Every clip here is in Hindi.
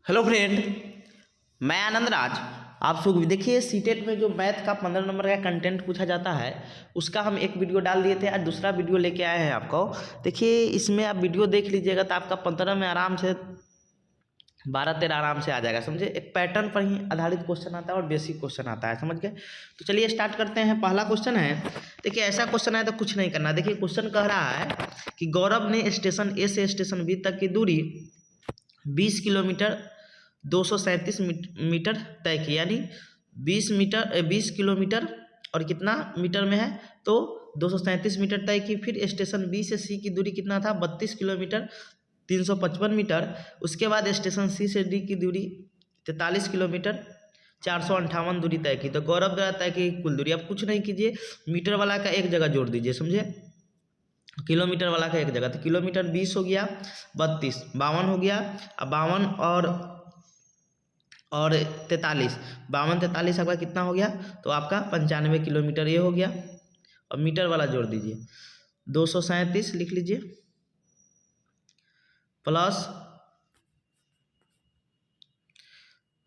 हेलो फ्रेंड, मैं आनंद राज। आप सब देखिए, सीटेट में जो मैथ का 15 नंबर का कंटेंट पूछा जाता है उसका हम एक वीडियो डाल दिए थे। आज दूसरा वीडियो लेके आए हैं आपको। देखिए, इसमें आप वीडियो देख लीजिएगा तो आपका 15 में आराम से 12-13 आराम से आ जाएगा। समझे, एक पैटर्न पर ही आधारित क्वेश्चन आता है और बेसिक क्वेश्चन आता है। समझ गए? तो चलिए स्टार्ट करते हैं। पहला क्वेश्चन है, देखिए ऐसा क्वेश्चन है तो कुछ नहीं करना। देखिए क्वेश्चन कह रहा है कि गौरव ने स्टेशन ए से स्टेशन बी तक की दूरी 20 किलोमीटर 237 मीटर तय की, यानी 20 किलोमीटर और कितना मीटर में है तो 237 मीटर तय की। फिर स्टेशन बी से सी की दूरी कितना था, 32 किलोमीटर 355 मीटर। उसके बाद स्टेशन सी से डी की दूरी 43 किलोमीटर 458 दूरी तय की। तो गौरव द्वारा तय की कुल दूरी। अब कुछ नहीं कीजिए, मीटर वाला का एक जगह जोड़ दीजिए। समझे, किलोमीटर वाला का एक जगह, तो किलोमीटर 20 हो गया, 32 52 हो गया। अब 52 और 43, 52-43 आपका कितना हो गया, तो आपका 95 किलोमीटर ये हो गया। अब मीटर वाला जोड़ दीजिए, 237 लिख लीजिए प्लस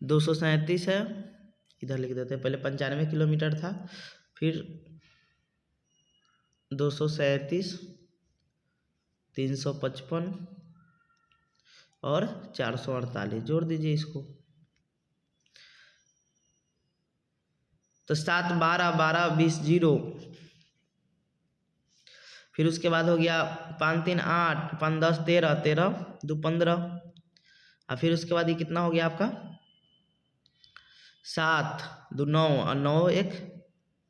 237 है, इधर लिख देते हैं। पहले 95 किलोमीटर था, फिर 237 355 और 448 जोड़ दीजिए इसको। तो 7 12 12 20 0। फिर उसके बाद हो गया 5 3 8 5 10 13 13 2 15। और फिर उसके बाद ये कितना हो गया आपका, 7 2 9 और 9 1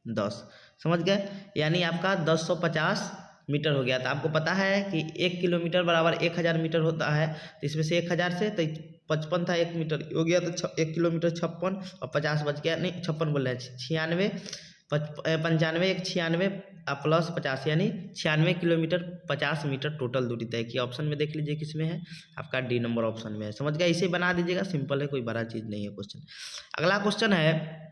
10। समझ गए, यानी आपका 1050 मीटर हो गया। तो आपको पता है कि 1 किलोमीटर बराबर 1000 मीटर होता है। तो इसमें से 1000 से तो 55 था, 1 मीटर हो गया, तो 1 किलोमीटर 56 और 50 बच गया। नहीं 56 बोल रहे हैं, 96 95 1 96 प्लस 50, यानी 96 किलोमीटर 50 मीटर टोटल दूरी तय की। ऑप्शन में देख लीजिए किस में है, आपका डी नंबर ऑप्शन में है। समझ गए, इसे बना दीजिएगा, सिंपल है, कोई बड़ा चीज़ नहीं है क्वेश्चन। अगला क्वेश्चन है,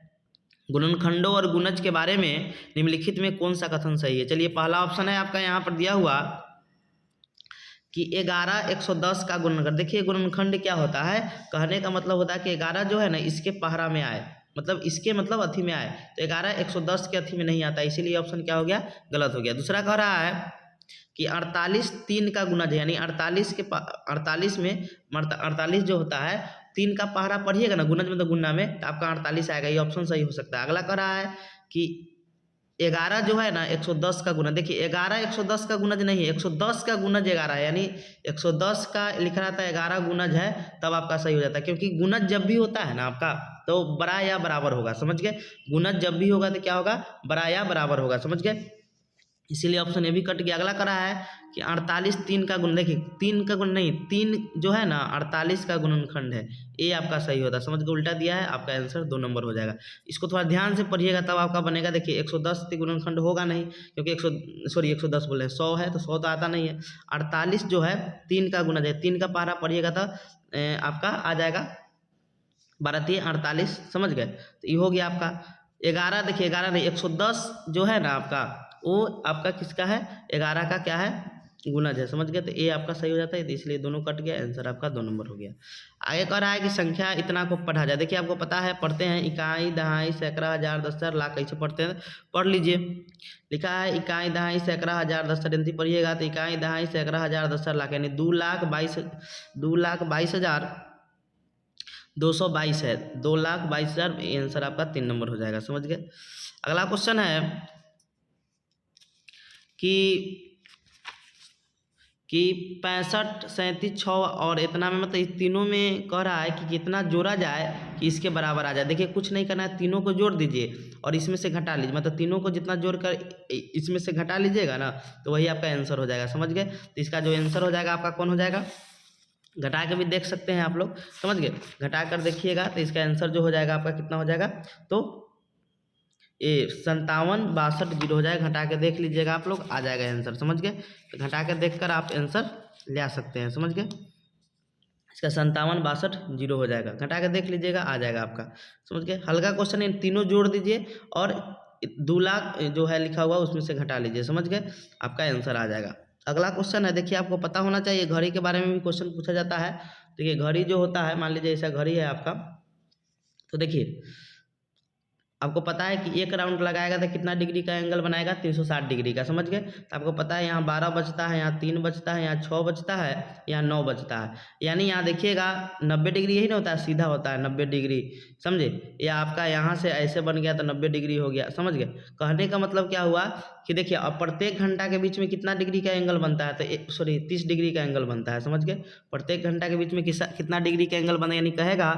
गुणनखंडों और गुणज के बारे में निम्नलिखित में कौन सा कथन सही है। चलिए पहला ऑप्शन है आपका यहाँ पर दिया हुआ कि 11 110 का गुणनखंड। देखिए गुणनखंड क्या होता है, कहने का मतलब होता है कि 11 जो है ना इसके पहरा में आए, मतलब इसके मतलब अथी में आए, तो 11 110 के अथी में नहीं आता, इसीलिए ऑप्शन क्या हो गया, गलत हो गया। दूसरा कह रहा है कि 48 3 का गुणज है, यानी 48 में 48 जो होता है 3 का पहरा पढ़िएगा ना, गुणज में तो गुणा में, तो आपका 48 आएगा। ये ऑप्शन सही हो सकता है। अगला कह रहा है कि 11 जो है ना 110 का गुणज। देखिए 11 110 का गुणज नहीं है, 110 का गुणज 11 है, यानी 110 का लिख रहा था 11 गुणज है, तब आपका सही हो जाता है। क्योंकि गुणज जब भी होता है ना आपका तो बड़ा या बराबर होगा। समझ गए, गुणज जब भी होगा तो क्या होगा, बड़ा या बराबर होगा। समझ गए, इसीलिए ऑप्शन ये भी कट गया। अगला करा है कि 48 3 का गुण। देखिए 3 का गुण नहीं, 3 जो है ना 48 का गुणनखंड है, ये आपका सही होता है। समझ के उल्टा दिया है, आपका आंसर 2 नंबर हो जाएगा। इसको थोड़ा ध्यान से पढ़िएगा तब आपका बनेगा। देखिए 110 गुणनखंड होगा नहीं, क्योंकि 110 बोले 100 है, तो 100 तो आता नहीं है। 48 जो है 3 का गुणज है, 3 का पहरा पढ़िएगा तो आपका आ जाएगा 12 48। समझ गए, तो ये हो गया आपका 11। देखिए 11 नहीं, 110 जो है ना आपका, वो आपका किसका है, 11 का क्या है, गुणज है। समझ गए, तो ये आपका सही हो जाता है, तो इसलिए दोनों कट गया, आंसर आपका 2 नंबर हो गया। आगे कह रहा है कि संख्या इतना को पढ़ा जाए। देखिए आपको पता है, पढ़ते हैं इकाई दहाई सैकड़ा हजार दस हजार लाख, कैसे पढ़ते हैं, पढ़ लीजिए। लिखा है इकाई दहाई सैकड़ा हजार दस हजार, पढ़िएगा तो इकाई दहाई सैकड़ा हजार दस हजार लाख, यानी 2,22,222 है, 2,22,000। आंसर आपका 3 नंबर हो जाएगा। समझ गए। अगला क्वेश्चन है कि 65 37 6 और इतना में, मतलब इस तीनों में कह रहा है कि कितना जोड़ा जाए कि इसके बराबर आ जाए। देखिए कुछ नहीं करना है, तीनों को जोड़ दीजिए और इसमें से घटा लीजिए, मतलब तीनों को जितना जोड़ कर इसमें से घटा लीजिएगा ना, तो वही आपका आंसर हो जाएगा। समझ गए, तो इसका जो आंसर हो जाएगा आपका कौन हो जाएगा, घटा के भी देख सकते हैं आप लोग। समझ गए, घटा कर देखिएगा तो इसका आंसर जो हो जाएगा आपका कितना हो जाएगा, तो ये 57 62 0 हो जाएगा। घटा के देख लीजिएगा आप लोग, आ जाएगा आंसर। समझ गए, तो घटा के देख कर आप आंसर ले आ सकते हैं। समझ गए, इसका 57 62 0 हो जाएगा। घटा के देख लीजिएगा, आ जाएगा आपका। समझ गए, हल्का क्वेश्चन है, तीनों जोड़ दीजिए और 2 लाख जो है लिखा हुआ उसमें से घटा लीजिए। समझ गए, आपका आंसर आ जाएगा। अगला क्वेश्चन है, देखिए आपको पता होना चाहिए, घड़ी के बारे में भी क्वेश्चन पूछा जाता है। देखिए घड़ी जो होता है, मान लीजिए ऐसा घड़ी है आपका, तो देखिए आपको पता है कि एक राउंड लगाएगा तो कितना डिग्री का एंगल बनाएगा, 360 डिग्री का, समझ गए। तो आपको पता है यहाँ 12 बजता है, यहाँ 3 बजता है, यहाँ 6 बजता है, यहाँ 9 बजता है। यानी यहाँ देखिएगा 90 डिग्री यही ना होता है, सीधा होता है 90 डिग्री, समझे। या आपका यहाँ से ऐसे बन गया तो 90 डिग्री हो गया, समझ गए। कहने का मतलब क्या हुआ कि देखिए अब प्रत्येक घंटा के बीच में कितना डिग्री का एंगल बनता है, तो सॉरी 30 डिग्री का एंगल बनता है, समझ गए। प्रत्येक घंटा के बीच में कितना डिग्री का एंगल बनेगा, यानी कहेगा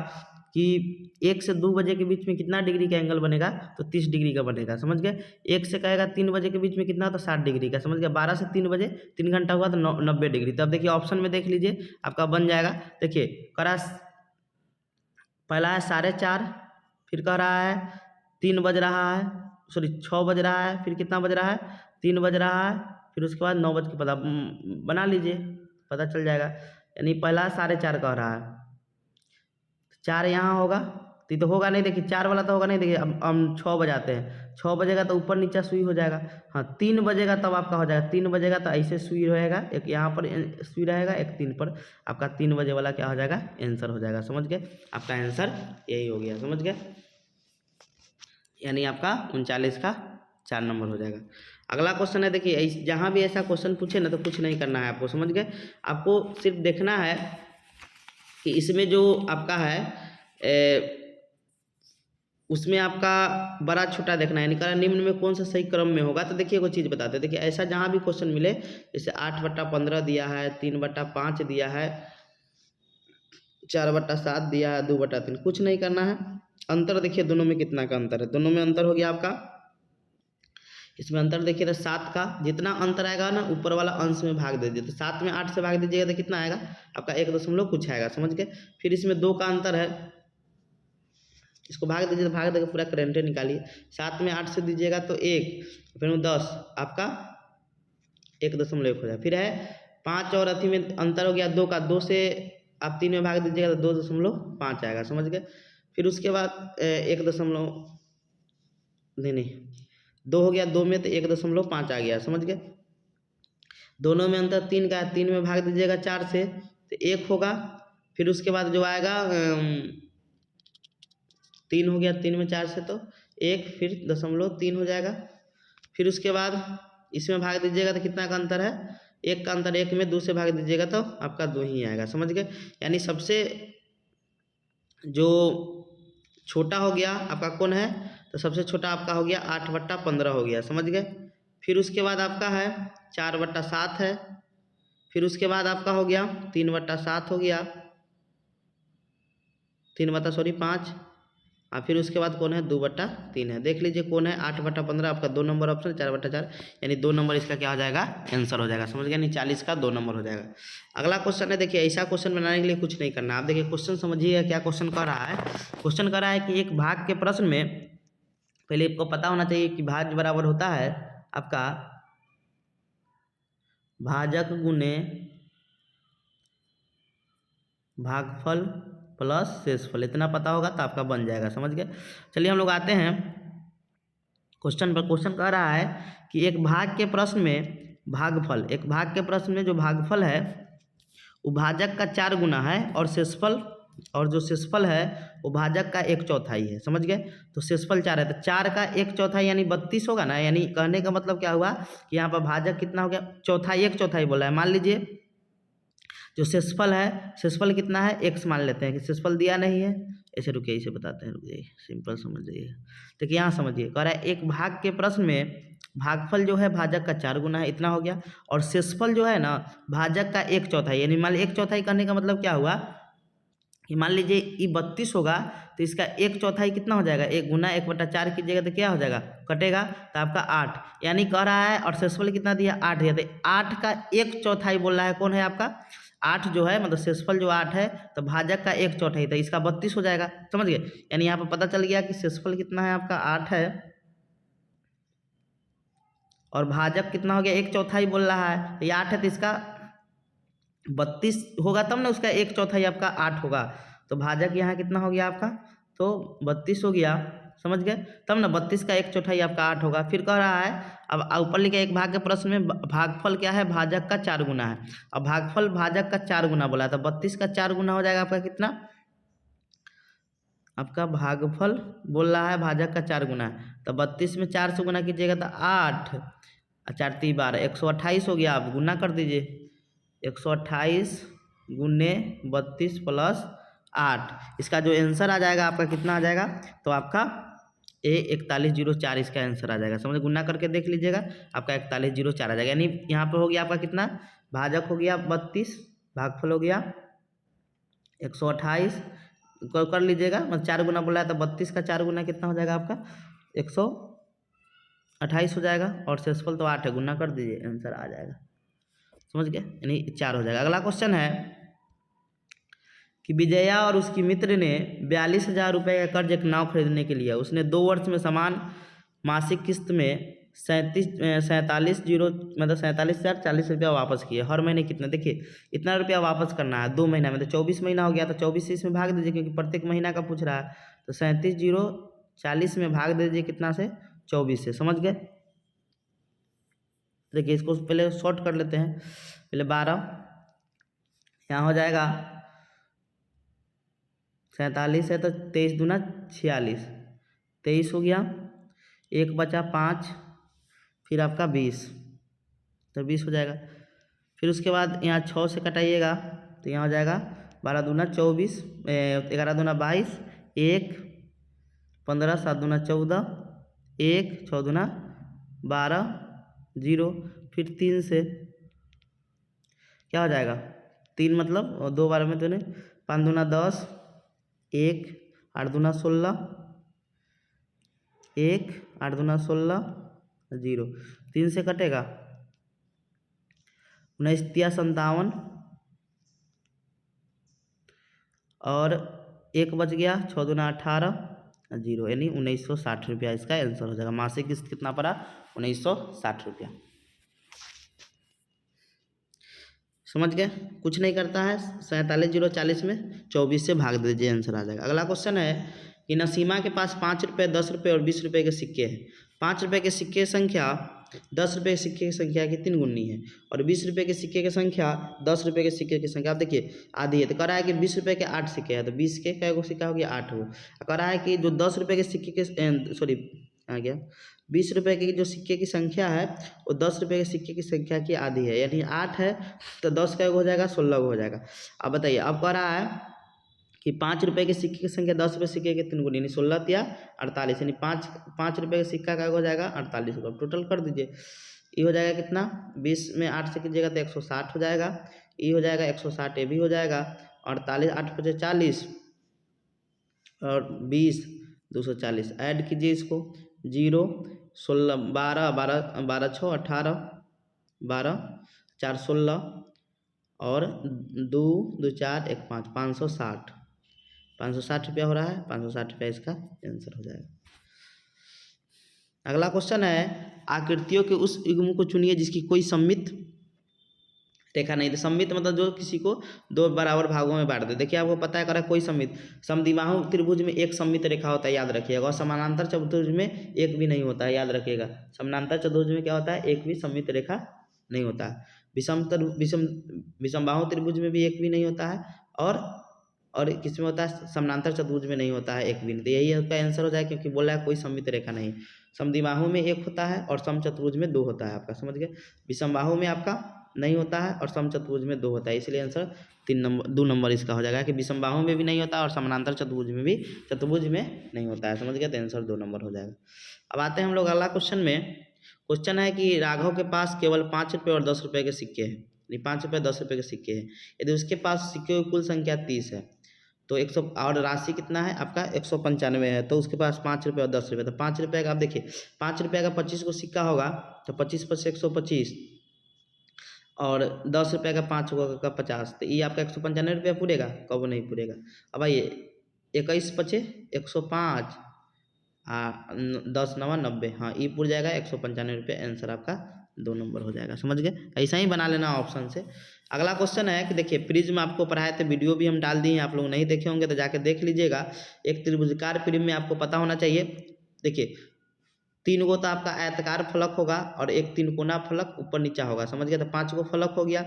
कि 1 से 2 बजे के बीच में कितना डिग्री का एंगल बनेगा, तो 30 डिग्री का बनेगा, समझ गए। 1 से कहेगा 3 बजे के बीच में कितना, तो 60 डिग्री का, समझ गए। 12 से 3 बजे 3 घंटा हुआ तो 90 डिग्री। तो अब देखिए ऑप्शन में देख लीजिए आपका बन जाएगा। देखिए करा पहला है 4:30, फिर कह रहा है 3 बज रहा है, सॉरी 6 बज रहा है, फिर कितना बज रहा है, 3 बज रहा है, फिर उसके बाद 9 बज के पता बना लीजिए, पता चल जाएगा। यानी पहला 4:30 कह रहा है, 4 यहाँ होगा तो होगा नहीं, देखिए 4 वाला तो होगा नहीं। देखिए अब हम 6 बजाते हैं, 6 बजेगा तो ऊपर नीचा सुई हो जाएगा। हाँ 3 बजेगा तब आपका हो जाएगा, 3 बजेगा तो ऐसे सुई रहेगा, एक यहाँ पर सुई रहेगा, एक 3 पर, आपका 3 बजे वाला क्या हो जाएगा, आंसर हो जाएगा, समझ गए। आपका आंसर यही हो गया, समझ गए। यानी आपका 39 का 4 नंबर हो जाएगा। अगला क्वेश्चन है, देखिए जहाँ भी ऐसा क्वेश्चन पूछे ना तो कुछ नहीं करना है आपको, समझ गए। आपको सिर्फ देखना है कि इसमें जो आपका है उसमें आपका बड़ा छोटा देखना है, यानी कहा निम्न में कौन सा सही क्रम में होगा। तो देखिए कोई चीज़ बताते हैं, देखिए ऐसा जहाँ भी क्वेश्चन मिले, जैसे 8/15 दिया है, 3/5 दिया है, 4/7 दिया है, 2/3, कुछ नहीं करना है। अंतर देखिए दोनों में कितना का अंतर है, दोनों में अंतर हो गया आपका, इसमें अंतर देखिए तो 7 का, जितना अंतर आएगा ना ऊपर वाला अंश में भाग दे दीजिए, तो 7 में 8 से भाग दीजिएगा तो कितना आएगा आपका 1 दशमलव कुछ आएगा, समझ गए। फिर इसमें 2 का अंतर है, इसको भाग दीजिए तो भाग देकर पूरा करेंटे निकालिए, 7 में 8 से दीजिएगा तो 1, फिर 10, आपका 1.1 हो जाए। फिर है 5 और अथी में अंतर हो गया 2 का, 2 से आप 3 में भाग दीजिएगा तो 2.5 आएगा, समझ गए। फिर उसके बाद 1 दशमलव नहीं 2 हो गया, 2 में तो 1.5 आ गया, समझ गए। दोनों में अंतर 3 का है, 3 में भाग दीजिएगा 4 से तो 1 होगा। फिर उसके बाद जो आएगा 3 हो गया, 3 में 4 से तो 1, फिर 0.3 हो जाएगा। फिर उसके बाद इसमें भाग दीजिएगा तो कितना का अंतर है, 1 का अंतर, 1 में 2 से भाग दीजिएगा तो आपका 2 ही आएगा, समझ गए। यानी सबसे जो छोटा हो गया आपका कौन है, तो सबसे छोटा आपका हो गया 8/15 हो गया, समझ गए। फिर उसके बाद आपका है 4/7 है, फिर उसके बाद आपका हो गया 3/7 हो गया, 5, और फिर उसके बाद कौन है 2/3 है। देख लीजिए कौन है 8/15, आपका 2 नंबर ऑप्शन, 4/4, यानी 2 नंबर इसका क्या हो जाएगा, आंसर हो जाएगा, समझ गए। यानी 40 का 2 नंबर हो जाएगा। अगला क्वेश्चन है, देखिए ऐसा क्वेश्चन बनाने के लिए कुछ नहीं करना, आप देखिए क्वेश्चन समझिएगा क्या क्वेश्चन कर रहा है। क्वेश्चन कर रहा है कि एक भाग के प्रश्न में, पहले आपको पता होना चाहिए कि भाज्य बराबर होता है आपका भाजक गुने भागफल प्लस शेषफल, इतना पता होगा तो आपका बन जाएगा, समझ गए। चलिए हम लोग आते हैं क्वेश्चन पर। क्वेश्चन कह रहा है कि एक भाग के प्रश्न में भागफल, एक भाग के प्रश्न में जो भागफल है वो भाजक का 4 गुना है, और शेषफल, और जो शेषफल है वो भाजक का 1/4 है, समझ गए। तो शेषफल 4 है तो 4 का 1/4 यानी 32 होगा ना। यानी कहने का मतलब क्या हुआ कि यहाँ पर भाजक कितना हो गया, चौथाई, 1/4 बोला है। मान लीजिए जो शेषफल है, शेषफल कितना है, x मान लेते हैं कि शेषफल दिया नहीं है, ऐसे रुकिए, इसे बताते हैं, रुक जाइए, सिंपल समझ जाइए। देखिए यहाँ समझिए, कह रहा है एक भाग के प्रश्न में भागफल जो है भाजक का 4 गुना है, इतना हो गया, और शेषफल जो है ना भाजक का 1/4, यानी मान लीजिए 1/4 करने का मतलब क्या हुआ कि मान लीजिए ये 32 होगा तो इसका 1/4 कितना हो जाएगा, 1 गुना 1/4 कीजिएगा तो क्या हो जाएगा, कटेगा तो आपका 8, यानी कह रहा है, और शेषफल कितना दिया 8 दिया, तो 8 का 1/4 बोल रहा है, कौन है आपका 8 जो है, मतलब शेषफल जो 8 है तो भाजक का 1/4, तो इसका 32 हो जाएगा, समझ गए। यानी यहाँ पर पता चल गया कि शेषफल कितना है आपका 8 है, और भाजक कितना हो गया 1/4 बोल रहा है, तो ये 8 है तो इसका 32 होगा तब ना, उसका 1/4 आपका 8 होगा, तो भाजक यहाँ कितना हो गया आपका, तो 32 हो गया। समझ गए। तब ना 32 का 1/4 आपका 8 होगा। फिर कह रहा है अब ऊपर लिखा एक भाग के प्रश्न में भागफल क्या है, भाजक का 4 गुना है। अब भागफल भाजक का 4 गुना बोला है, तो 32 का 4 गुना हो जाएगा आपका कितना, आपका भागफल बोल रहा है भाजक का 4 गुना है, तो 32 में 4 से गुना कीजिएगा तो 8 और 4 3 12 128 हो गया। आप गुना कर दीजिए, 128 गुने 32 प्लस 8, इसका जो आंसर आ जाएगा आपका कितना आ जाएगा, तो आपका 4104 इसका आंसर आ जाएगा। समझ, गुना करके देख लीजिएगा, आपका 4104 आ जाएगा। यानी यहाँ पे हो गया आपका कितना, भाजक हो गया 32, भागफल हो गया 128 कर लीजिएगा, मतलब 4 गुना बोला है तो 32 का 4 गुना कितना हो जाएगा आपका 128 हो जाएगा, और शेषफल तो 8 है, गुना कर दीजिए आंसर आ जाएगा। समझ गए, यानी 4 हो जाएगा। अगला क्वेश्चन है कि विजया और उसकी मित्र ने 42,000 रुपये का कर्ज एक नाव खरीदने के लिए, उसने 2 वर्ष में समान मासिक किस्त में 47,040 रुपया वापस किए। हर महीने कितना, देखिए इतना रुपया वापस करना है 2 महीना में, तो 24 महीना हो गया, तो 24 से इसमें भाग दीजिए क्योंकि प्रत्येक महीना का पूछ रहा है, तो 37,040 में भाग दीजिए कितना से, 24 से। समझ गए। देखिए इसको पहले शॉर्ट कर लेते हैं, पहले 12 यहाँ हो जाएगा 47 है तो 23 दूना 46, 23 हो गया, 1 बचा 5, फिर आपका 20, तो 20 हो जाएगा। फिर उसके बाद यहाँ 6 से कटाइएगा तो यहाँ हो जाएगा 12 दूना 24, 11 दूना 22, 1 15, 7 दूना 14, 1 6 दूना 12, 0, फिर 3 से क्या हो जाएगा, 3 मतलब 2 बार में तो नहीं, 5 दूना 10, 1 8 दूना 16, 1 8 दूना 16, 0, 3 से कटेगा 19 तिया 57, और 1 बच गया, 6 दूना 18, 0, यानी 1960 रुपया इसका आंसर हो जाएगा। मासिक किस्त कितना पड़ा, 1960 रुपया। समझ गए, कुछ नहीं करता है, 47,040 में 24 से भाग दीजिए, आंसर आ जाएगा। अगला क्वेश्चन है कि नसीमा के पास 5 रुपये, 10 रुपये और 20 रुपये के सिक्के हैं। 5 रुपये के सिक्के की संख्या 10 रुपये के सिक्के की संख्या की 3 गुनी है, और 20 रुपये के सिक्के की संख्या 10 रुपये के सिक्के की संख्या, आप देखिए आधी है, तो कह रहा है कि 20 रुपये के 8 सिक्के हैं, तो 20 के कै गो सिक्का हो गया, 8 हो। कह रहा है कि जो 10 रुपये के सिक्के के आ गया 20 रुपये के जो सिक्के की संख्या है वो 10 रुपये के सिक्के की संख्या की आधी है, यानी 8 है, तो 10 का हो जाएगा 16 हो जाएगा। अब बताइए, अब कह रहा है कि 5 रुपये के सिक्के की संख्या 10 रुपये सिक्के के 3 गुनी, यानी 16 तिया 48, यानी 5 रुपये का सिक्का का हो जाएगा 48 होगा। टोटल कर दीजिए, ये हो जाएगा कितना, 20 में 8 से कीजिएगा तो 160 हो जाएगा, ये हो जाएगा 160, ये भी हो जाएगा 48, 8 पचे 40 और 20 240, ऐड कीजिए इसको, 0 16 12 12 12 6 18 12 4 16 और 2 2 4 1 5, 560 रुपया हो रहा है, 560 रुपया इसका आंसर हो जाएगा। अगला क्वेश्चन है, आकृतियों के उस युग्म को चुनिए जिसकी कोई सममित रेखा नहीं। तो सममित मतलब जो किसी को 2 बराबर भागों में बांट दे। देखिए आपको पता है करा कोई सममित, समद्विबाहु त्रिभुज में एक सममित रेखा होता है, याद रखिएगा, और समानांतर चतुर्भुज में एक भी नहीं होता है, याद रखिएगा। समानांतर चतुर्भुज में क्या होता है, एक भी सममित रेखा नहीं होता है। विषमबाहु त्रिभुज में भी एक भी नहीं होता है, और किस में होता है, समानांतर चतुर्भुज में नहीं होता है एक भी। तो यही उसका आंसर हो जाएगा, क्योंकि बोला है कोई सममित रेखा नहीं। समद्विबाहु में एक होता है और समचतुर्भुज में 2 होता है आपका, समझ गए। विषमबाहु में आपका नहीं होता है और समचतुर्भुज में 2 होता है, इसलिए आंसर 2 नंबर इसका हो जाएगा कि विषमबाहु में भी नहीं होता और समानांतर चतुर्भुज में भी नहीं होता है, समझ गए, तो आंसर 2 नंबर हो जाएगा। अब आते हैं हम लोग अगला क्वेश्चन में। क्वेश्चन है कि राघव के पास केवल 5 रुपये और 10 रुपये के सिक्के हैं, 5 रुपये 10 रुपये के सिक्के हैं। यदि उसके पास सिक्के की कुल संख्या 30 है तो 100, और राशि कितना है आपका 195 है, तो उसके पास 5 रुपये और 10 रुपये। तो 5 रुपये का आप देखिए 5 रुपये का 25 को सिक्का होगा, तो 25 + 125, और 10 रुपये का 5 होगा का 50, तो ये आपका 195 रुपया पूरेगा, कब नहीं पूरेगा। अब आइए 21 × 5 105 10 9 90, हाँ ये पूर जाएगा 195 रुपये, आंसर आपका 2 नंबर हो जाएगा। समझ गए? ऐसा ही बना लेना ऑप्शन से। अगला क्वेश्चन है कि देखिए प्रिज्म आपको पढ़ाए थे, वीडियो भी हम डाल दिए हैं, आप लोग नहीं देखे होंगे तो जाके देख लीजिएगा। एक त्रिभुजाकार प्रिज्म में आपको पता होना चाहिए, देखिए 3 गो तो आपका आयताकार फलक होगा और एक 3 कोना फलक ऊपर नीचा होगा। समझ गए? तो 5 गो फलक हो गया,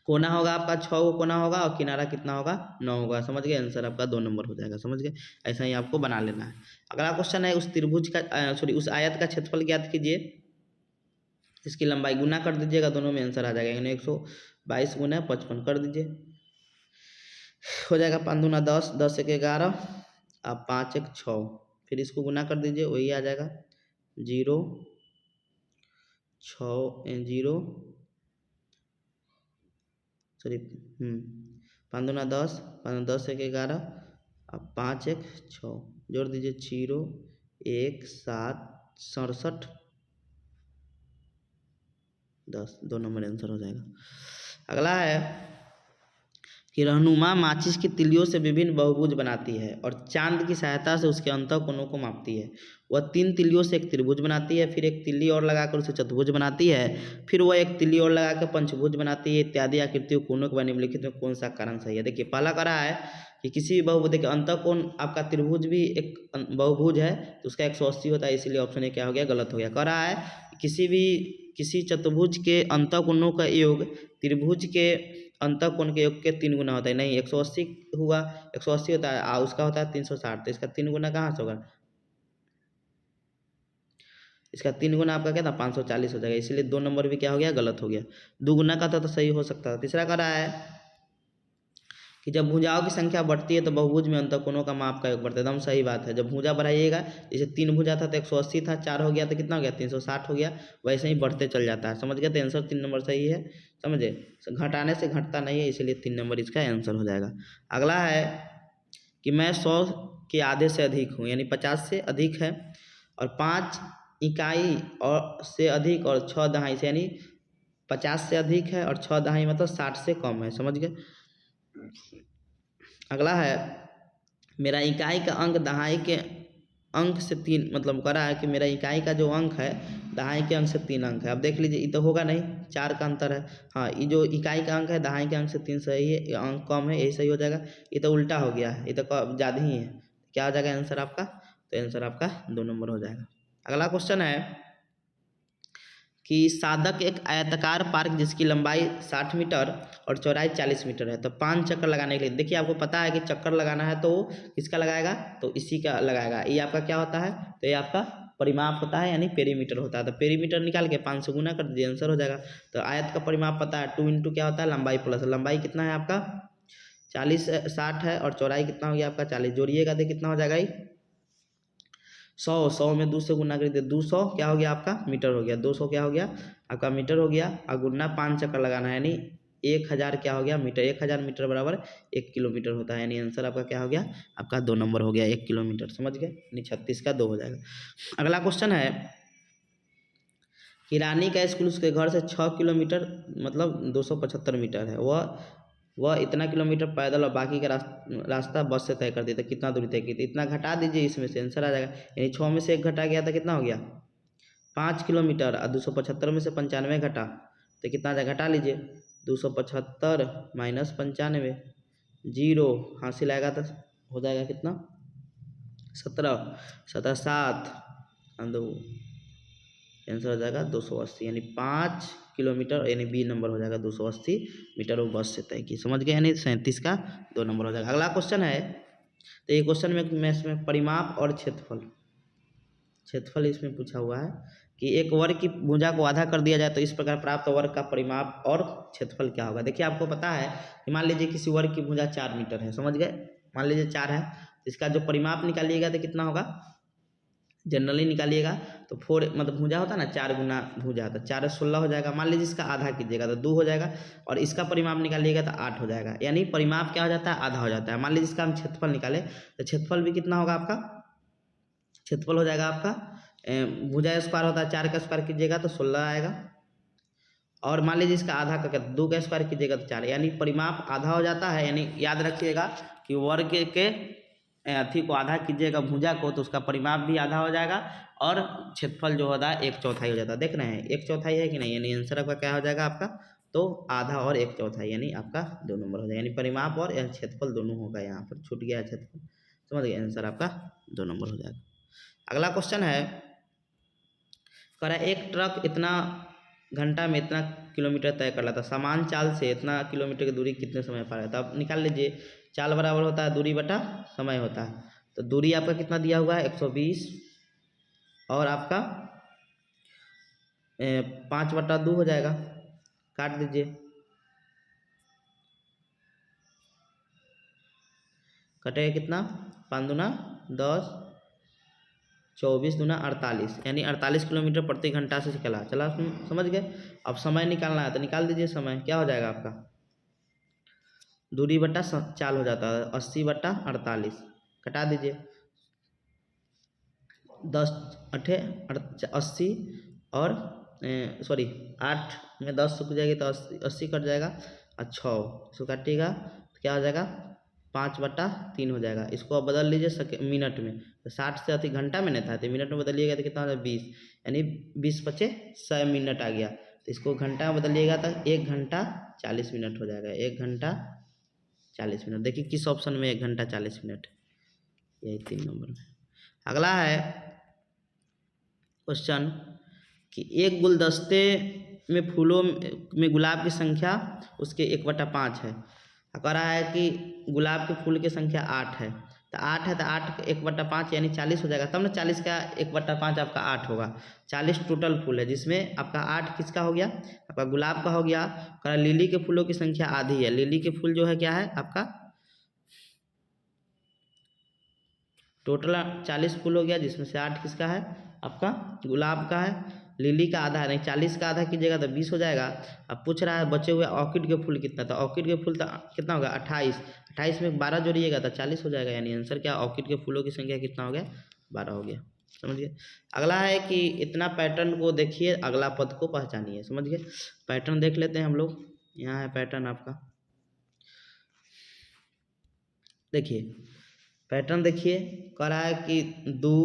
कोना होगा आपका 6 गो कोना होगा और किनारा कितना होगा 9 होगा। समझ गए? आंसर आपका 2 नंबर हो जाएगा। समझ गए? ऐसा ही आपको बना लेना है। अगला क्वेश्चन है उस त्रिभुज का उस आयत का क्षेत्रफल ज्ञात कीजिए, इसकी लंबाई गुना कर दीजिएगा, दोनों में आंसर आ जाएगा। यानी 122 गुना 55 कर दीजिए, हो जाएगा 5 दूना 10, 10 एक 11 अब 5 एक 6, फिर इसको गुना कर दीजिए, वही आ जाएगा 0 6 0 सॉरी 5 दूना 10, 5 10 एक 11 अब 5 एक 6 जोड़ दीजिए 0 1 7 67 10, 2 नंबर आंसर हो जाएगा। अगला है कि रहनुमा माचिस की तिलियों से विभिन्न बहुभुज बनाती है और चांद की सहायता से उसके अंतःकोणों को मापती है। वह 3 तिलियों से एक त्रिभुज बनाती है, फिर एक तिल्ली और लगाकर उसे चतुर्भुज बनाती है, फिर वह एक तिल्ली और लगाकर पंचभुज बनाती है। इत्यादि आकृतियों कोणों के निम्नलिखित में कौन सा कारण सही है? देखिए पहला कह रहा है कि किसी भी बहुभुज, देखिए अंतःकोण आपका त्रिभुज भी एक बहुभुज है तो उसका 180 होता है, इसीलिए ऑप्शन ए क्या हो गया? गलत हो गया। कह रहा है किसी चतुर्भुज के अंतःकोणों का योग त्रिभुज के अंतःकोण के योग के 3 गुना होता है। नहीं, 180 हुआ, 180 होता है उसका होता है 360, तो इसका 3 गुना कहाँ से होगा? इसका 3 गुना आपका क्या था? 540 हो जाएगा, इसीलिए 2 नंबर भी क्या हो गया? गलत हो गया। 2 गुना का था तो सही हो सकता था। तीसरा कह रहा है कि जब भुजाओं की संख्या बढ़ती है तो बहुभुज में अंतःकोणों का माप का योग बढ़ता है। एकदम सही बात है। जब भुजा बढ़ाइएगा, जैसे 3 भुजा था तो 180 था, 4 हो गया तो कितना हो गया? 360 हो गया, वैसे ही बढ़ते चल जाता है। समझ गए? तो आंसर 3 नंबर सही है। समझे? घटाने से घटता नहीं है, इसीलिए 3 नंबर इसका आंसर हो जाएगा। अगला है कि मैं 100 के आधे से अधिक हूँ, यानी 50 से अधिक है, और 5 इकाई और से अधिक और 6 दहाई से, यानी 50 से अधिक है और 6 दहाई मतलब 60 से कम है। समझ गए? अगला है मेरा इकाई का अंक दहाई के अंक से 3, मतलब कह रहा है कि मेरा इकाई का जो अंक है दहाई के अंक से 3 अंक है। अब देख लीजिए, ये तो होगा नहीं, 4 का अंतर है। हाँ, ये जो इकाई का अंक है दहाई के अंक से 3 सही है, ये अंक कम है, यही सही हो जाएगा। ये तो उल्टा हो गया है, ये तो ज़्यादा ही है। क्या हो जाएगा आंसर आपका? तो आंसर आपका 2 नंबर हो जाएगा। अगला क्वेश्चन है कि साधक एक आयताकार पार्क जिसकी लंबाई 60 मीटर और चौड़ाई 40 मीटर है, तो 5 चक्कर लगाने के लिए, देखिए आपको पता है कि चक्कर लगाना है तो किसका लगाएगा? तो इसी का लगाएगा। ये आपका क्या होता है? तो ये आपका परिमाप होता है, यानी पेरीमीटर होता है। तो पेरीमीटर निकाल के 5 से गुना कर दीजिए, आंसर हो जाएगा। तो आयत का परिमाप पता है, 2 इंटू क्या होता है? लंबाई प्लस लंबाई कितना है आपका? 60 है और चौड़ाई कितना हो गया आपका? 40, जोड़िएगा तो कितना हो जाएगा? 100 में 2 से गुना कर दीजिए, 200 क्या हो गया आपका? मीटर हो गया। 200 क्या हो गया आपका? मीटर हो गया। और गुना 5 चक्कर लगाना है, यानी 1000 क्या हो गया? मीटर। 1000 मीटर बराबर 1 किलोमीटर होता है, यानी आंसर आपका क्या हो गया? आपका 2 नंबर हो गया, 1 किलोमीटर। समझ गए? यानी 36 का 2 हो जाएगा। अगला क्वेश्चन है कि रानी का स्कूल उसके घर से 6 किलोमीटर मतलब 275 मीटर है। वह इतना किलोमीटर पैदल और बाकी का रास्ता बस से तय कर दिया, तो कितना दूरी तय की थी? इतना घटा दीजिए, इसमें से आंसर आ जाएगा। यानी 6 में से 1 घटा गया तो कितना हो गया? 5 किलोमीटर। और 275 में से 95 घटा तो कितना आ जाएगा? घटा लीजिए, 275 माइनस 95, 0 हासिल आएगा तो हो जाएगा कितना? 17 17 7 2, आंसर हो जाएगा 280, यानी 5 किलोमीटर, यानी बी नंबर हो जाएगा 280 मीटर वो बस से तय की। समझ गए? यानी 37 का 2 नंबर हो जाएगा। अगला क्वेश्चन है, तो ये क्वेश्चन में इसमें परिमाप और क्षेत्रफल इसमें पूछा हुआ है कि एक वर्ग की भुजा को आधा कर दिया जाए तो इस प्रकार प्राप्त वर्ग का परिमाप और क्षेत्रफल क्या होगा? देखिए आपको पता है कि मान लीजिए किसी वर्ग की भुजा 4 मीटर है। समझ गए? मान लीजिए 4 है, इसका जो परिमाप निकालिएगा तो कितना होगा? जनरली निकालिएगा तो 4 मतलब भुजा होता है ना, 4 गुना भुजा, तो 4 16 हो जाएगा। मान लीजिए इसका आधा कीजिएगा तो 2 हो जाएगा, और इसका परिमाप निकालिएगा तो 8 हो जाएगा। यानी परिमाप क्या हो जाता है? आधा हो जाता है। मान लीजिए इसका हम क्षेत्रफल निकाले तो क्षेत्रफल भी कितना होगा आपका? क्षेत्रफल हो जाएगा आपका भुजा स्क्वायर होता है, 4 का स्क्वायर कीजिएगा तो 16 आएगा, और मान लीजिए इसका आधा का 2 का स्क्वायर कीजिएगा तो 4, यानी परिमाप आधा हो जाता है। यानी याद रखिएगा कि वर्ग के अथी को आधा कीजिएगा भुजा को तो उसका परिमाप भी आधा हो जाएगा और क्षेत्रफल जो होता है 1/4 हो जाता है। देख रहे हैं 1/4 है कि नहीं, यानी आंसर आपका क्या हो जाएगा आपका, तो आधा और 1/4 यानी आपका 2 नंबर हो जाएगा, यानी परिमाप और क्षेत्रफल दोनों होगा, यहाँ पर छूट गया क्षेत्रफल, समझ गए, आंसर आपका 2 नंबर हो जाएगा। अगला क्वेश्चन है, कह रहा है एक ट्रक इतना घंटा में इतना किलोमीटर तय कर लेता, समान चाल से इतना किलोमीटर की दूरी कितने समय पर रहता है। अब निकाल लीजिए, चाल बराबर होता है दूरी बटा समय होता है, तो दूरी आपका कितना दिया हुआ है 120 और आपका 5/2 हो जाएगा, काट दीजिए, कटेगा कितना, 5 दूना 10, 24 दूना 48, यानी 48 किलोमीटर प्रति घंटा से चला, समझ गए। अब समय निकालना है तो निकाल दीजिए, समय क्या हो जाएगा आपका, दूरी बटा चाल हो जाता है 80/48, कटा दीजिए, 10 8 80 और सॉरी 8 में 10 रुक जाएगी तो 80 कट जाएगा और 6 इसको काटिएगा तो क्या हो जाएगा 5/3 हो जाएगा। इसको अब बदल लीजिए मिनट में, तो 60 से अधिक घंटा में नहीं था तो मिनट में बदलिएगा तो कितना हो जाएगा 20, यानी 20 × 5 = 100 मिनट आ गया, तो इसको घंटा में बदलिएगा तो 1 घंटा 40 मिनट हो जाएगा, 1 घंटा 40 मिनट। देखिए किस ऑप्शन में 1 घंटा 40 मिनट, यही 3 नंबर में। अगला है क्वेश्चन कि एक गुलदस्ते में फूलों में गुलाब की संख्या उसके 1/5 है, कह रहा है कि गुलाब के फूल की संख्या 8 है, तो 8 है तो 8 का 1/5 यानी 40 हो जाएगा, तब ना 40 का 1/5 आपका 8 होगा, 40 टोटल फूल है जिसमें आपका 8 किसका हो गया, आपका गुलाब का हो गया। कह रहा लिली के फूलों की संख्या आधी है, लिली के फूल जो है क्या है आपका टोटल 40 फूल हो गया, जिसमें से 8 किसका है आपका गुलाब का है, लिली का आधा है, नहीं 40 का आधा कीजिएगा तो 20 हो जाएगा। अब पूछ रहा है बचे हुए ऑर्किड के फूल कितना, तो ऑर्किड के फूल तो कितना होगा 28 में 12 जोड़िएगा तो 40 हो जाएगा, यानी आंसर क्या ऑर्किड के फूलों की संख्या कितना हो गया 12 हो गया, समझ गए। अगला है कि इतना पैटर्न को देखिए अगला पद को पहचानिए, समझ गए। पैटर्न देख लेते हैं हम लोग, यहाँ है पैटर्न आपका, देखिए पैटर्न देखिए, कह रहा है कि 2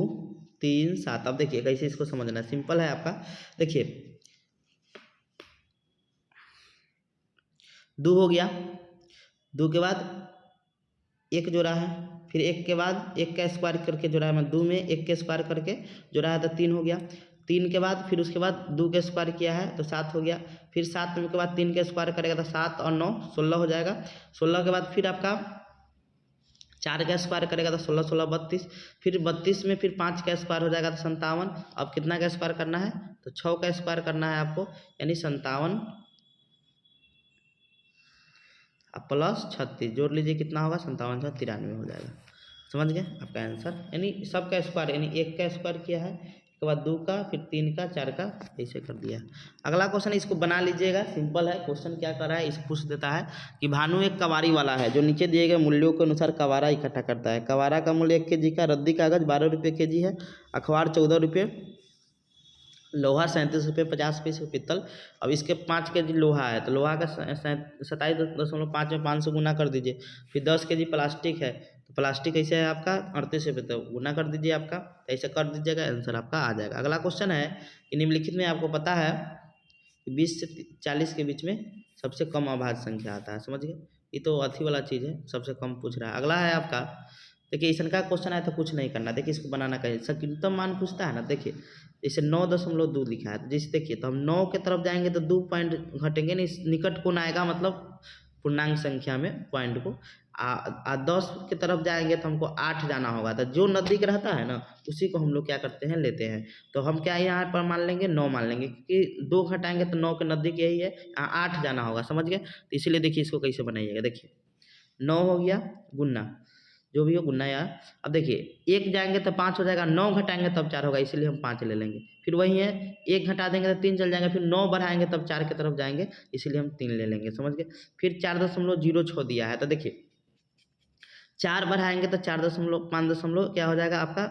3 7, अब देखिए कैसे इसको समझना है, सिंपल है आपका। देखिए 2 हो गया, 2 के बाद 1 जोड़ा है, फिर 1 के बाद 1 का स्क्वायर करके जोड़ा है, मैं 2 में 1 के स्क्वायर करके जोड़ा है तो 3 हो गया, 3 के बाद फिर उसके बाद 2 के स्क्वायर किया है तो 7 हो गया, फिर 7 के बाद 3 के स्क्वायर करेगा तो 7 और 9 16 हो जाएगा, 16 के बाद फिर आपका 4 का स्क्वायर करेगा तो 16 16 32, फिर 32 में फिर 5 का स्क्वायर हो जाएगा तो 57। अब कितना का स्क्वायर करना है तो 6 का स्क्वायर करना है आपको, यानी 57 प्लस 36 जोड़ लीजिए कितना होगा 57 × 93 हो जाएगा, समझ गए आपका आंसर। यानी सबका स्क्वायर, यानी 1 का स्क्वायर किया है, उसके बाद 2 का, फिर 3 का, 4 का, ऐसे कर दिया। अगला क्वेश्चन इसको बना लीजिएगा, सिंपल है क्वेश्चन। क्या कर रहा है, इसको पूछ देता है कि भानु एक कवारी वाला है जो नीचे दिए गए मूल्यों के अनुसार कवारा इकट्ठा करता है। कवारा का मूल्य 1 kg का, रद्दी कागज 12 रुपये kg है, अखबार 14 रुपये, लोहा 37 रुपये 50 पैसे, पित्तल। अब इसके 5 kg लोहा है तो लोहा का 27.5 में 500 गुना कर दीजिए, फिर 10 kg प्लास्टिक है तो प्लास्टिक कैसे है आपका 38 रुपये, तो गुना कर दीजिए आपका, ऐसे कर दीजिएगा आंसर आपका आ जाएगा। अगला क्वेश्चन है कि निम्नलिखित में आपको पता है कि 20 से 40 के बीच में सबसे कम अभाज्य संख्या आता है, समझ गए, ये तो अथी वाला चीज़ है, सबसे कम पूछ रहा है। अगला है आपका, देखिए इसका का क्वेश्चन है तो कुछ नहीं करना, देखिए इसको बनाना कहिए, संकीर्णतम मान पूछता है ना, देखिए जैसे 9.2 लिखा है, तो जैसे देखिए तो हम 9 के तरफ जाएंगे तो 2 पॉइंट घटेंगे, नहीं निकट कोण आएगा, मतलब पूर्णांक संख्या में पॉइंट को 10 के तरफ जाएंगे तो हमको 8 जाना होगा, तो जो नज़दीक रहता है ना उसी को हम लोग क्या करते हैं लेते हैं, तो हम क्या यहाँ पर मान लेंगे 9 मान लेंगे, क्योंकि 2 घटाएंगे तो 9 के नज़दीक यही है, यहाँ 8 जाना होगा, समझ गए। तो इसीलिए देखिए इसको कैसे बनाइएगा, देखिए 9 हो गया गुन्ना, जो भी हो गुन्ना यार। अब देखिए 1 जाएंगे तो 5 हो जाएगा, 9 घटाएंगे तब 4 होगा, इसीलिए हम 5 ले लेंगे, फिर वही है 1 घटा देंगे तो 3 चल जाएंगे, फिर 9 बढ़ाएंगे तब 4 की तरफ जाएंगे, इसीलिए हम 3 ले लेंगे, समझ गए। फिर 4.06 दिया है तो देखिए 4 बढ़ाएंगे तो 4.5 क्या हो जाएगा आपका,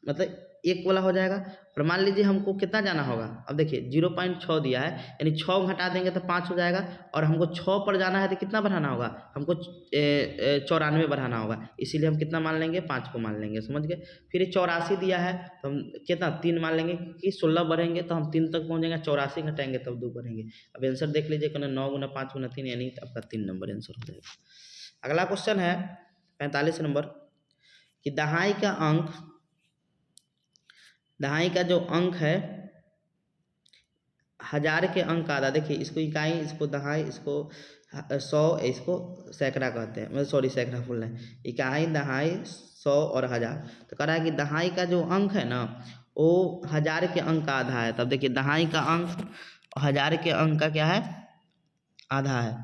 मतलब एक वाला हो जाएगा। और मान लीजिए हमको कितना जाना होगा, अब देखिए 0.6 दिया है, यानी 6 घटा देंगे तो 5 हो जाएगा। और हमको 6 पर जाना है तो कितना बढ़ाना होगा, हमको 94 बढ़ाना होगा, इसीलिए हम कितना मान लेंगे, 5 को मान लेंगे, समझ गए। फिर ये 84 दिया है तो हम कितना 3 मान लेंगे, कि 16 बढ़ेंगे तो हम 3 तक पहुँचेंगे, 84 घटाएंगे तब 2 बढ़ेंगे। अब आंसर देख लीजिए, कहना 9 गुना 5 गुना 3, यानी आपका 3 नंबर आंसर हो जाएगा। अगला क्वेश्चन है 45 नंबर, कि दहाई का जो अंक है, 1000 के अंक का आधा, देखिए इसको इकाई, इसको दहाई, इसको 100, इसको सैकड़ा कहते हैं, सॉरी सैकड़ा बोल रहे हैं, इकाई, दहाई, 100 और 1000। तो कह रहा है कि दहाई का जो अंक है ना, वो 1000 के अंक का आधा है। तब देखिए दहाई का अंक 1000 के अंक का क्या है, आधा है।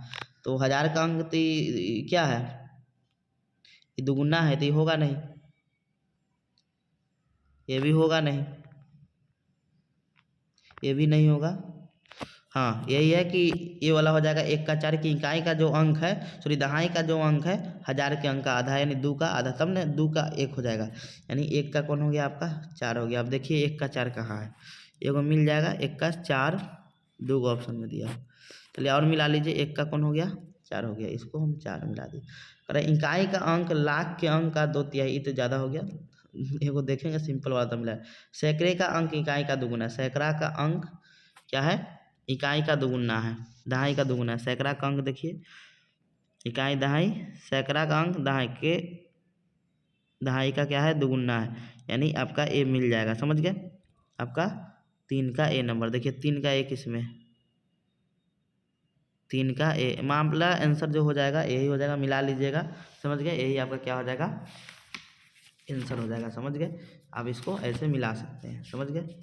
तो 1000 का अंक तो क्या है, ये दुगुना है, तो ये होगा नहीं, ये भी होगा नहीं, ये भी नहीं होगा। हाँ यही है कि ये वाला हो जाएगा 1 का 4, की इकाई का जो अंक है, सॉरी दहाई का जो अंक है 1000 के अंक का आधा, यानी 2 का आधा, तब ना 2 का 1 हो जाएगा, यानी 1 का कौन हो गया आपका 4 हो गया। अब देखिए 1 का 4 कहाँ है, एगो मिल जाएगा 1 का 4, 2 गो ऑप्शन में दिया। चलिए और मिला लीजिए, 1 का कौन हो गया 4 हो गया, इसको हम 4 मिला दिए। अरे इकाई का अंक लाख के अंक का 2/3, ये तो ज़्यादा हो गया, एगो देखेंगे सिंपल वाला तो मिला। सैकड़े का अंक इकाई का दुगुना, सैकड़ा का अंक क्या है, इकाई का दुगुना है, दहाई का दुगुना है। सैकड़ा का अंक देखिए, इकाई दहाई, सैकड़ा का अंक दहाई का क्या है, दुगुना है, यानी आपका ए मिल जाएगा, समझ गए। आपका 3 का ए नंबर, देखिए 3 का ए किसमें, 3 का ए, मामला आंसर जो हो जाएगा यही हो जाएगा, मिला लीजिएगा, समझ गए, यही आपका क्या हो जाएगा, आंसर हो जाएगा, समझ गए। आप इसको ऐसे मिला सकते हैं, समझ गए।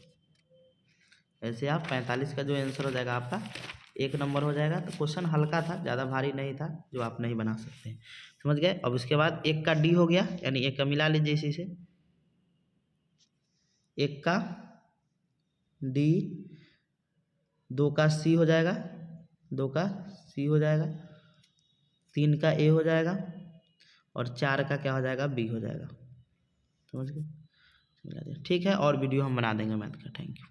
ऐसे आप 45 का जो आंसर हो जाएगा आपका 1 नंबर हो जाएगा। तो क्वेश्चन हल्का था, ज़्यादा भारी नहीं था, जो आप नहीं बना सकते हैं, समझ गए। अब उसके बाद 1 का डी हो गया, यानी 1 का मिला लीजिए इसी से, 1 का डी, 2 का सी हो जाएगा, 2 का सी हो जाएगा, 3 का ए हो जाएगा, और 4 का क्या हो जाएगा, बी हो जाएगा, समझ गए। ठीक है, और वीडियो हम बना देंगे मैथ का। Thank you.